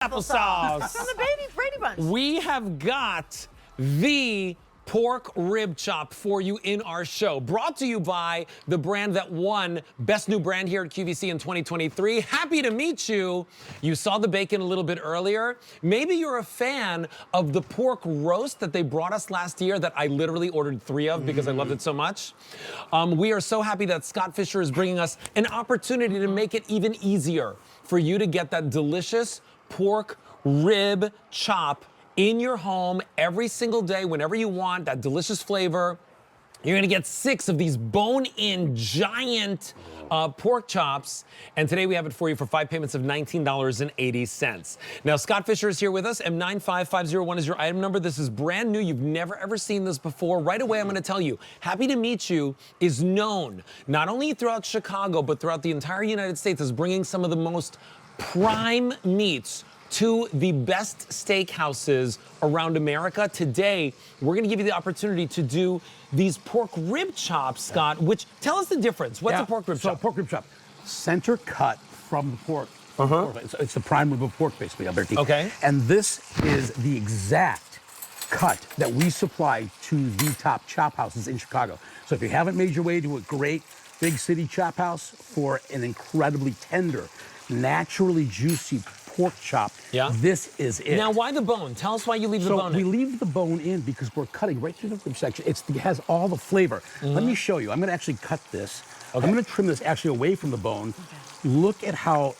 Applesauce. From the Brady Bunch. We have got the pork rib chop for you in our show. Brought to you by the brand that won Best New Brand here at QVC in 2023. Happy to meet you. You saw the bacon a little bit earlier. Maybe you're a fan of the pork roast that they brought us last year that I literally ordered 3 of because I loved it so much. We are so happy that Scott Fisher is bringing us an opportunity to make it even easier for you to get that delicious pork rib chop in your home every single day, whenever you want, that delicious flavor. You're gonna get 6 of these bone-in giant pork chops, and today we have it for you for 5 payments of $19.80. Now, Scott Fisher is here with us. M95501 is your item number. This is brand new. You've never ever seen this before. Right away, I'm gonna tell you, Happy to Meet You is known not only throughout Chicago, but throughout the entire United States as bringing some of the most prime meats to the best steakhouses around America. Today, we're gonna give you the opportunity to do these pork rib chops, Scott, which, tell us the difference. What's a pork rib chop? So pork rib chop, center cut from the pork. It's the prime rib of pork, basically, Alberti. Okay. And this is the exact cut that we supply to the top chop houses in Chicago. So if you haven't made your way to a great big city chop house for an incredibly tender, naturally juicy pork chop, this is it. Now, why the bone? Tell us why you leave the bone in. We leave the bone in because we're cutting right through the rib section. It has all the flavor. Let me show you. I'm gonna actually cut this. I'm gonna trim this actually away from the bone. Look at how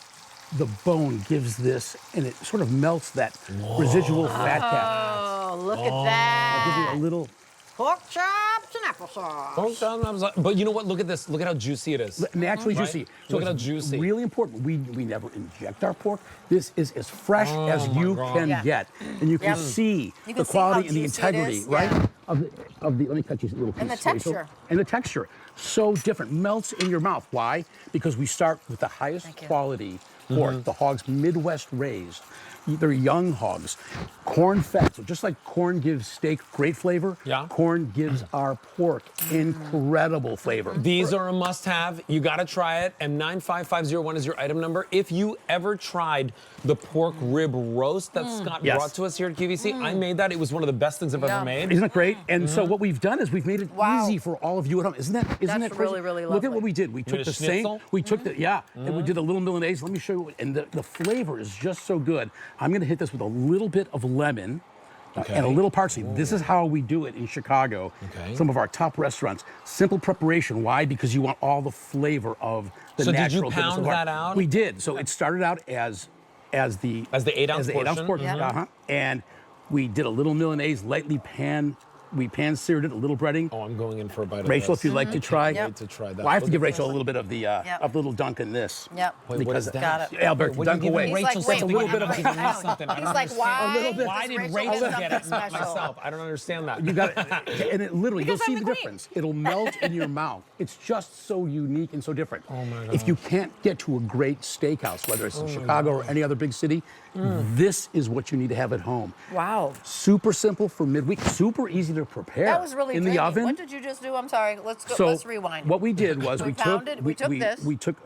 the bone gives this, and it sort of melts that residual fat cap. Oh, look at that. I'll give you a little. Pork chops and applesauce. But you know what? Look at this. Look at how juicy it is. Naturally juicy. So look at how juicy. Really important. We never inject our pork. This is as fresh as you can get, and you can see the quality and the integrity, right? Of the. Let me cut you a little piece. And the texture. And the texture, so different, melts in your mouth. Why? Because we start with the highest quality pork, the hogs Midwest raised. They're young hogs, corn fed. So just like corn gives steak great flavor, corn gives our pork incredible flavor. These are a must-have. You got to try it. M95501 is your item number. If you ever tried the pork rib roast that Scott brought to us here at QVC, I made that. It was one of the best things I've ever made. Isn't it great? And so what we've done is we've made it easy for all of you at home. Isn't that crazy? Really, really lovely. Look at what we did. We took the same. We took the and we did a little Milanese. Let me show you. And the flavor is just so good. I'm going to hit this with a little bit of lemon and a little parsley. This is how we do it in Chicago. Some of our top restaurants. Simple preparation. Why? Because you want all the flavor of the natural. So did you pound that out? We did. So it started out as the 8-ounce portion. And we did a little Milanese, lightly pan-seared it, a little breading. Oh, I'm going in for a bite of Rachel, this. if you'd like to try. Wait to try that. Well, I have to give Rachel a little bit of the little dunk in this. Wait, what is that? Got it. Albert, dunk away. Rachel like, a little bit of He's something. like, why? Why did Rachel get it, not myself? I don't understand that. You got it. And it literally, you'll see the queen. difference. It'll melt in your mouth. It's just so unique and so different. Oh my God. If you can't get to a great steakhouse, whether it's in Chicago or any other big city, this is what you need to have at home. Wow. Super simple for midweek, super easy to prepare. That was really in the oven. What did you just do? I'm sorry. Let's go. So let's rewind. What we did was we took this. We took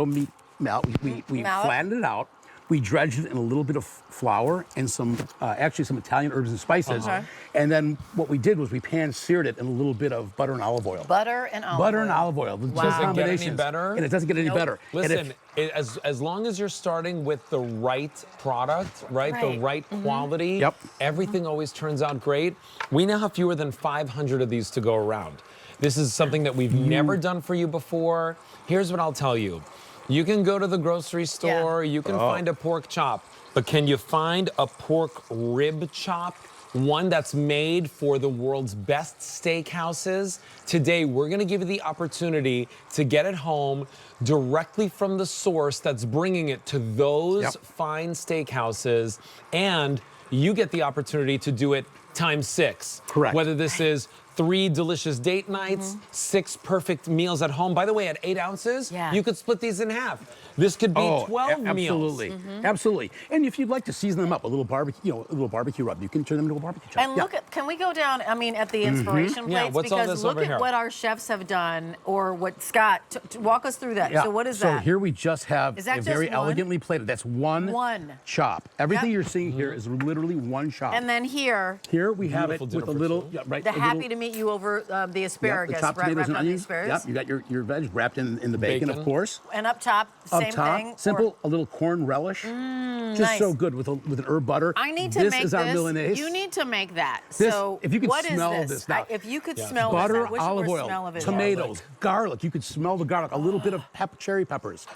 meat melt. We flattened it out. We dredged it in a little bit of flour and some Italian herbs and spices. And then what we did was we pan-seared it in a little bit of butter and olive oil. Butter and olive oil. Wow. Does it get any better? And it doesn't get any better. Listen, as long as you're starting with the right product, the right quality, everything always turns out great. We now have fewer than 500 of these to go around. This is something that we've never done for you before. Here's what I'll tell you. You can go to the grocery store, you can find a pork chop, but can you find a pork rib chop? One that's made for the world's best steakhouses? Today, we're gonna give you the opportunity to get it home directly from the source that's bringing it to those fine steakhouses, and you get the opportunity to do it times 6. Correct. Whether this is 3 delicious date nights, 6 perfect meals at home. By the way, at 8 ounces, you could split these in half. This could be 12 meals. Absolutely, absolutely. And if you'd like to season them up, a little barbecue, a little barbecue rub, you can turn them into a barbecue chop. And look at, can we go down, I mean, at the inspiration plates? Yeah, what's all because this look over at here? what our chefs have done, or what Scott, walk us through that. Yeah. So what is so that? here we just have Is that a just very one? elegantly plated. That's one chop. Everything you're seeing here is literally one chop. And then here we have it Beautiful with a little, the happy to meet you over the asparagus, the chopped wrapped tomatoes and on the onions. asparagus. Yep, you got your veg wrapped in the bacon, of course. And up top, same Up top, thing. simple, a little corn relish. Just nice. so good with an herb butter. I need to this make is our this. Milanese. You need to make that. This, so if you could what is smell this? this now. If you could smell butter, this, I wish olive there were oil, smell-o-vision. tomatoes, garlic. You could smell the garlic. A little bit of cherry peppers.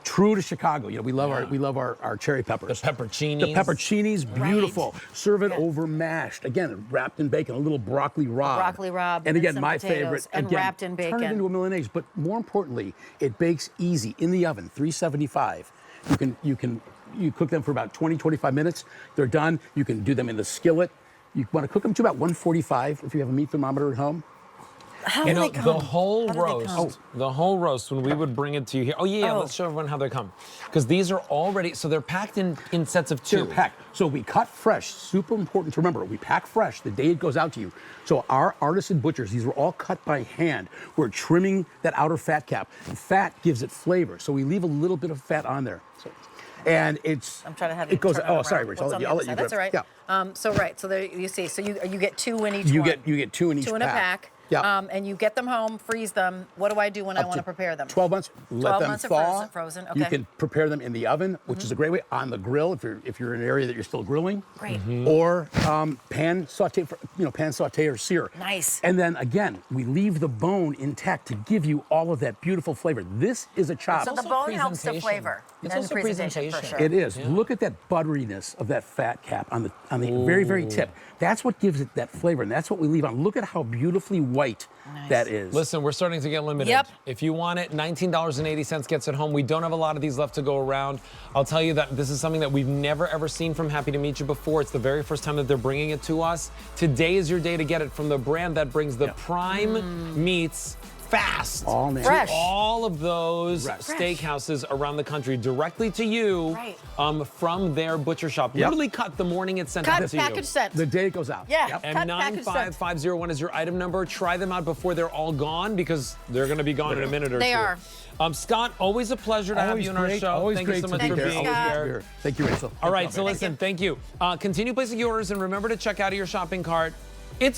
True to Chicago, we love our cherry peppers. The pepperoncinis. The pepperoncinis, beautiful. Serve it over mashed. Again, wrapped in bacon. A little broccoli rabe. Broccoli rabe, And again, some my potatoes, favorite. and again, wrapped in bacon. Turn it into a Milanese, but more importantly, it bakes easy in the oven, 375. You cook them for about 20-25 minutes. They're done. You can do them in the skillet. You want to cook them to about 145 if you have a meat thermometer at home. How do they come? the whole How do they come? roast, the whole roast, when we would bring it to you here. Oh, yeah, let's show everyone how they come. Because these are already, so they're packed in sets of 2. They're packed. So we cut fresh. Super important to remember. We pack fresh the day it goes out to you. So our artisan butchers, these were all cut by hand. We're trimming that outer fat cap. And fat gives it flavor. So we leave a little bit of fat on there. And it's. I'm trying to have you it goes. turn it Oh, around. sorry, Rich. What's I'll on the let other you. side? That's all right. Yeah. So there you see. So you get 2 in each You one. get 2 in each 2 in a pack. Yeah. And you get them home, freeze them. What do I do when I want to prepare them? 12 months. Let 12 them months of thaw. frozen. You Okay. can prepare them in the oven, which is a great way. On the grill, if you're in an area that you're still grilling. Great. Or pan saute, pan saute or sear. Nice. And then again, we leave the bone intact to give you all of that beautiful flavor. This is a chop. So the also bone helps the presentation. flavor. It's and also presentation for presentation. sure. It is. Look at that butteriness of that fat cap on the very, very tip. That's what gives it that flavor, and that's what we leave on. Look at how beautifully white that is. Listen, we're starting to get limited. Yep. If you want it, $19.80 gets it home. We don't have a lot of these left to go around. I'll tell you that this is something that we've never ever seen from Happy to Meet You before. It's the very first time that they're bringing it to us. Today is your day to get it from the brand that brings the prime meats fast All to Fresh. all of those Fresh. steakhouses around the country directly to you from their butcher shop. Literally cut the morning it's sent out Cut to you. package sent. The day it goes out. Yeah. Yep. And Cut package sent. 95501 is your item number. Try them out before they're all gone because they're going to be gone in a minute or They two. are. Scott, always a pleasure to have Always you on our great. show. Always Thank great you so much to for be being here. here. Thank you, Rachel. All right, so listen, thank you. Continue placing your orders and remember to check out of your shopping cart. It's a